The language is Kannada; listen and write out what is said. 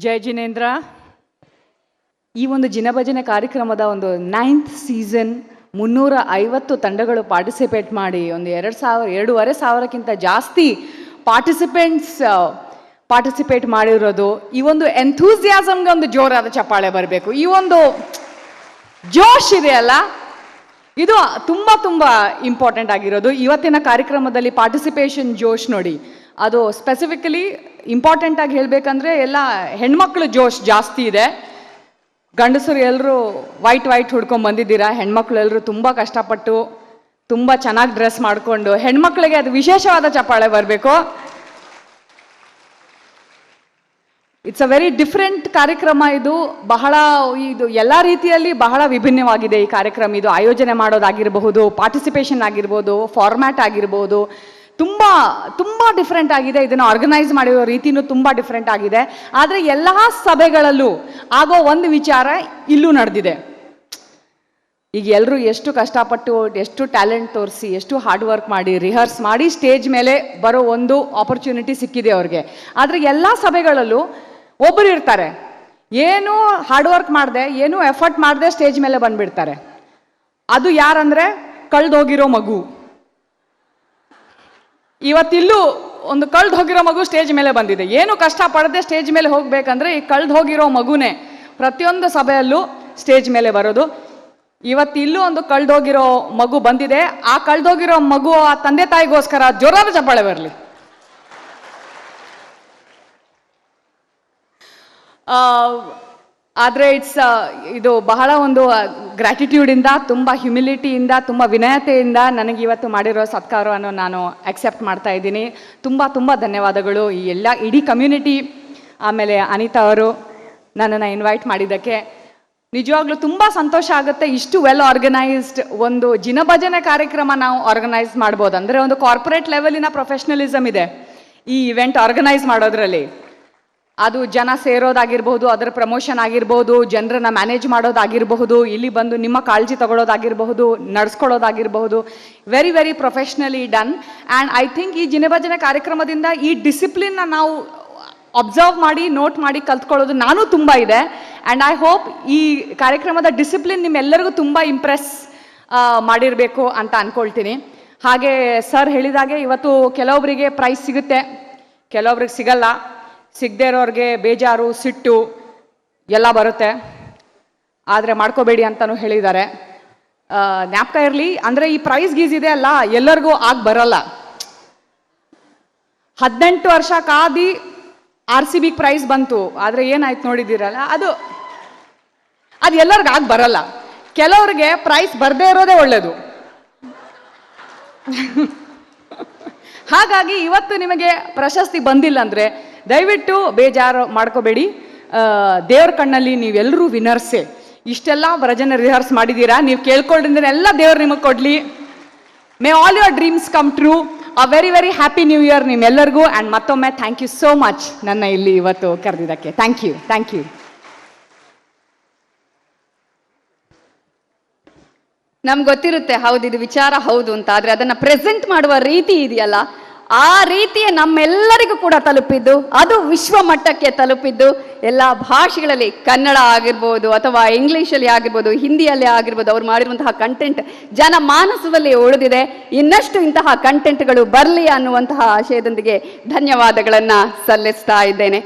ಜಯ ಜಿನೇಂದ್ರ. ಈ ಒಂದು ಜಿನಭಜನೆ ಕಾರ್ಯಕ್ರಮದ ಒಂದು 9th ಸೀಸನ್ 350 ತಂಡಗಳು ಪಾರ್ಟಿಸಿಪೇಟ್ ಮಾಡಿ ಒಂದು 2,500 ಸಾವಿರಕ್ಕಿಂತ ಜಾಸ್ತಿ ಪಾರ್ಟಿಸಿಪೇಟ್ ಮಾಡಿರೋದು. ಈ ಒಂದು ಎಂಥೂಸಿಯಾಸಮ್ಗೆ ಒಂದು ಜೋರಾದ ಚಪ್ಪಾಳೆ ಬರಬೇಕು. ಈ ಒಂದು ಜೋಶ್ ಇದೆಯಲ್ಲ, ಇದು ತುಂಬ ತುಂಬ ಇಂಪಾರ್ಟೆಂಟ್ ಆಗಿರೋದು. ಇವತ್ತಿನ ಕಾರ್ಯಕ್ರಮದಲ್ಲಿ ಪಾರ್ಟಿಸಿಪೇಷನ್ ಜೋಶ್ ನೋಡಿ, ಅದು ಸ್ಪೆಸಿಫಿಕಲಿ ಇಂಪಾರ್ಟೆಂಟ್ ಆಗಿ ಹೇಳಬೇಕಂದ್ರೆ ಎಲ್ಲ ಹೆಣ್ಮಕ್ಳು ಜೋಶ್ ಜಾಸ್ತಿ ಇದೆ. ಗಂಡಸರು ಎಲ್ಲರೂ ವೈಟ್ ಹುಡ್ಕೊಂಡು ಬಂದಿದ್ದೀರಾ. ಹೆಣ್ಮಕ್ಳು ಎಲ್ಲರೂ ತುಂಬ ಕಷ್ಟಪಟ್ಟು ತುಂಬ ಚೆನ್ನಾಗಿ ಡ್ರೆಸ್ ಮಾಡಿಕೊಂಡು, ಹೆಣ್ಮಕ್ಳಿಗೆ ಅದು ವಿಶೇಷವಾದ ಚಪ್ಪಾಳೆ ಬರಬೇಕು. ಇಟ್ಸ್ ಅ ವೆರಿ ಡಿಫ್ರೆಂಟ್ ಕಾರ್ಯಕ್ರಮ. ಇದು ಎಲ್ಲ ರೀತಿಯಲ್ಲಿ ಬಹಳ ವಿಭಿನ್ನವಾಗಿದೆ ಈ ಕಾರ್ಯಕ್ರಮ. ಇದು ಆಯೋಜನೆ ಮಾಡೋದಾಗಿರಬಹುದು, ಪಾರ್ಟಿಸಿಪೇಷನ್ ಆಗಿರ್ಬೋದು, ಫಾರ್ಮ್ಯಾಟ್ ಆಗಿರ್ಬೋದು, ತುಂಬ ತುಂಬ ಡಿಫ್ರೆಂಟ್ ಆಗಿದೆ. ಇದನ್ನು ಆರ್ಗನೈಸ್ ಮಾಡಿರೋ ರೀತಿಯೂ ತುಂಬ ಡಿಫ್ರೆಂಟ್ ಆಗಿದೆ. ಆದರೆ ಎಲ್ಲ ಸಭೆಗಳಲ್ಲೂ ಆಗೋ ಒಂದು ವಿಚಾರ ಇಲ್ಲೂ ನಡೆದಿದೆ. ಈಗ ಎಲ್ಲರೂ ಎಷ್ಟು ಕಷ್ಟಪಟ್ಟು, ಎಷ್ಟು ಟ್ಯಾಲೆಂಟ್ ತೋರಿಸಿ, ಎಷ್ಟು ಹಾರ್ಡ್ ವರ್ಕ್ ಮಾಡಿ, ರಿಹರ್ಸ್ ಮಾಡಿ ಸ್ಟೇಜ್ ಮೇಲೆ ಬರೋ ಒಂದು ಆಪರ್ಚುನಿಟಿ ಸಿಕ್ಕಿದೆ ಅವ್ರಿಗೆ. ಆದರೆ ಎಲ್ಲ ಸಭೆಗಳಲ್ಲೂ ಒಬ್ಬರು ಇರ್ತಾರೆ, ಏನೂ ಹಾರ್ಡ್ ವರ್ಕ್ ಮಾಡದೆ, ಏನೂ ಎಫರ್ಟ್ ಮಾಡದೆ ಸ್ಟೇಜ್ ಮೇಲೆ ಬಂದ್ಬಿಡ್ತಾರೆ. ಅದು ಯಾರಂದ್ರೆ ಕಳೆದೋಗಿರೋ ಮಗು. ಇವತ್ತಿಲ್ಲೂ ಒಂದು ಕಳೆದು ಹೋಗಿರೋ ಮಗು ಸ್ಟೇಜ್ ಮೇಲೆ ಬಂದಿದೆ. ಏನು ಕಷ್ಟಪಡದೆ ಸ್ಟೇಜ್ ಮೇಲೆ ಹೋಗ್ಬೇಕಂದ್ರೆ ಈ ಕಳೆದು ಹೋಗಿರೋ ಮಗುನೇ ಪ್ರತಿಯೊಂದು ಸಭೆಯಲ್ಲೂ ಸ್ಟೇಜ್ ಮೇಲೆ ಬರೋದು. ಇವತ್ತಿಲ್ಲೂ ಒಂದು ಕಳೆದೋಗಿರೋ ಮಗು ಬಂದಿದೆ. ಆ ಕಳೆದೋಗಿರೋ ಮಗು ಆ ತಂದೆ ತಾಯಿಗೋಸ್ಕರ ಜೋರಾದ ಚಪ್ಪಾಳೆ ಬರಲಿ. ಆದರೆ ಇದು ಬಹಳ ಒಂದು ಗ್ರ್ಯಾಟಿಟ್ಯೂಡಿಂದ, ತುಂಬ ಹ್ಯುಮಿಲಿಟಿಯಿಂದ, ತುಂಬ ವಿನಯತೆಯಿಂದ ನನಗೆ ಇವತ್ತು ಮಾಡಿರೋ ಸತ್ಕಾರವನ್ನು ನಾನು ಅಕ್ಸೆಪ್ಟ್ ಮಾಡ್ತಾ ಇದ್ದೀನಿ. ತುಂಬ ತುಂಬ ಧನ್ಯವಾದಗಳು ಈ ಇಡೀ ಕಮ್ಯುನಿಟಿ. ಆಮೇಲೆ ಅನಿತಾ ಅವರು ನನ್ನನ್ನು ಇನ್ವೈಟ್ ಮಾಡಿದ್ದಕ್ಕೆ ನಿಜವಾಗ್ಲೂ ತುಂಬ ಸಂತೋಷ ಆಗುತ್ತೆ. ಇಷ್ಟು ವೆಲ್ ಆರ್ಗನೈಸ್ಡ್ ಒಂದು ಜಿನಭಜನೆ ಕಾರ್ಯಕ್ರಮ ನಾವು ಆರ್ಗನೈಸ್ ಮಾಡ್ಬೋದು. ಅಂದರೆ ಒಂದು ಕಾರ್ಪೊರೇಟ್ ಲೆವೆಲಿನ ಪ್ರೊಫೆಷನಲಿಸಮ್ ಇದೆ ಈ ಇವೆಂಟ್ ಆರ್ಗನೈಸ್ ಮಾಡೋದ್ರಲ್ಲಿ. ಅದು ಜನ ಸೇರೋದಾಗಿರ್ಬೋದು, ಅದರ ಪ್ರಮೋಷನ್ ಆಗಿರ್ಬೋದು, ಜನರನ್ನ ಮ್ಯಾನೇಜ್ ಮಾಡೋದಾಗಿರಬಹುದು, ಇಲ್ಲಿ ಬಂದು ನಿಮ್ಮ ಕಾಳಜಿ ತಗೊಳ್ಳೋದಾಗಿರಬಹುದು, ನಡ್ಸ್ಕೊಳ್ಳೋದಾಗಿರಬಹುದು, very very professionally done. And I think ಈ ಜಿನಭಜನೆ ಕಾರ್ಯಕ್ರಮದಿಂದ ಈ ಡಿಸಿಪ್ಲಿನ್ನ ನಾವು ಅಬ್ಸರ್ವ್ ಮಾಡಿ, ನೋಟ್ ಮಾಡಿ ಕಲ್ತ್ಕೊಳ್ಳೋದು ನಾನು ತುಂಬ ಇದೆ. ಆ್ಯಂಡ್ ಐ ಹೋಪ್ ಈ ಕಾರ್ಯಕ್ರಮದ ಡಿಸಿಪ್ಲಿನ್ ನಿಮ್ಮೆಲ್ಲರಿಗೂ ತುಂಬ ಇಂಪ್ರೆಸ್ ಮಾಡಿರಬೇಕು ಅಂತ ಅಂದ್ಕೊಳ್ತೀನಿ. ಹಾಗೆ ಸರ್ ಹೇಳಿದಾಗೆ ಇವತ್ತು ಕೆಲವೊಬ್ಬರಿಗೆ ಪ್ರೈಸ್ ಸಿಗುತ್ತೆ, ಕೆಲವೊಬ್ರಿಗೆ ಸಿಗಲ್ಲ. ಸಿಗದೇ ಇರೋರಿಗೆ ಬೇಜಾರು, ಸಿಟ್ಟು ಎಲ್ಲ ಬರುತ್ತೆ. ಆದರೆ ಮಾಡ್ಕೋಬೇಡಿ ಅಂತಲೂ ಹೇಳಿದ್ದಾರೆ. ಜ್ಞಾಪಕ ಇರಲಿ, ಅಂದರೆ ಈ ಪ್ರೈಸ್ ಗೀಸ್ ಇದೆ ಅಲ್ಲ, ಎಲ್ಲರಿಗೂ ಆಗಿ ಬರಲ್ಲ. 18 ವರ್ಷ ಕಾದಿ RCB ಪ್ರೈಸ್ ಬಂತು, ಆದರೆ ಏನಾಯ್ತು ನೋಡಿದ್ದೀರಲ್ಲ, ಅದು ಎಲ್ಲರಿಗೂ ಆಗಿ ಬರಲ್ಲ. ಕೆಲವರಿಗೆ ಪ್ರೈಸ್ ಬರದೇ ಇರೋದೇ ಒಳ್ಳೆಯದು. ಹಾಗಾಗಿ ಇವತ್ತು ನಿಮಗೆ ಪ್ರಶಸ್ತಿ ಬಂದಿಲ್ಲ ಅಂದರೆ ದಯವಿಟ್ಟು ಬೇಜಾರು ಮಾಡ್ಕೋಬೇಡಿ. ದೇವ್ರ ಕಣ್ಣಲ್ಲಿ ನೀವೆಲ್ಲರೂ ವಿನರ್ಸೆ. ಇಷ್ಟೆಲ್ಲ ಭಜನೆ ರಿಹರ್ಸ್ ಮಾಡಿದ್ದೀರಾ, ನೀವು ಕೇಳ್ಕೊಂಡಿದ್ರೆ ಎಲ್ಲ ದೇವ್ರು ನಿಮಗೆ ಕೊಡಲಿ. May all your dreams come true. A very very happy new year ನಿಮ್ಮೆಲ್ಲರಿಗೂ. ಆ್ಯಂಡ್ ಮತ್ತೊಮ್ಮೆ ಥ್ಯಾಂಕ್ ಯು ಸೋ ಮಚ್ ನನ್ನ ಇಲ್ಲಿ ಇವತ್ತು ಕರೆದಿದ್ದಕ್ಕೆ. Thank you. ನಮ್ಗೆ ಗೊತ್ತಿರುತ್ತೆ ಹೌದು ಇದು ವಿಚಾರ ಹೌದು ಅಂತ, ಆದರೆ ಅದನ್ನು ಪ್ರೆಸೆಂಟ್ ಮಾಡುವ ರೀತಿ ಇದೆಯಲ್ಲ, ಆ ರೀತಿಯ ನಮ್ಮೆಲ್ಲರಿಗೂ ಕೂಡ ತಲುಪಿದ್ದು, ಅದು ವಿಶ್ವ ಮಟ್ಟಕ್ಕೆ ತಲುಪಿದ್ದು. ಎಲ್ಲ ಭಾಷೆಗಳಲ್ಲಿ, ಕನ್ನಡ ಆಗಿರ್ಬೋದು ಅಥವಾ ಇಂಗ್ಲೀಷಲ್ಲಿ ಆಗಿರ್ಬೋದು, ಹಿಂದಿಯಲ್ಲಿ ಆಗಿರ್ಬೋದು, ಅವ್ರು ಮಾಡಿರುವಂತಹ ಕಂಟೆಂಟ್ ಜನಮಾನಸದಲ್ಲಿ ಉಳಿದಿದೆ. ಇನ್ನಷ್ಟು ಇಂತಹ ಕಂಟೆಂಟ್ಗಳು ಬರಲಿ ಅನ್ನುವಂತಹ ಆಶಯದೊಂದಿಗೆ ಧನ್ಯವಾದಗಳನ್ನು ಸಲ್ಲಿಸ್ತಾ ಇದ್ದೇನೆ.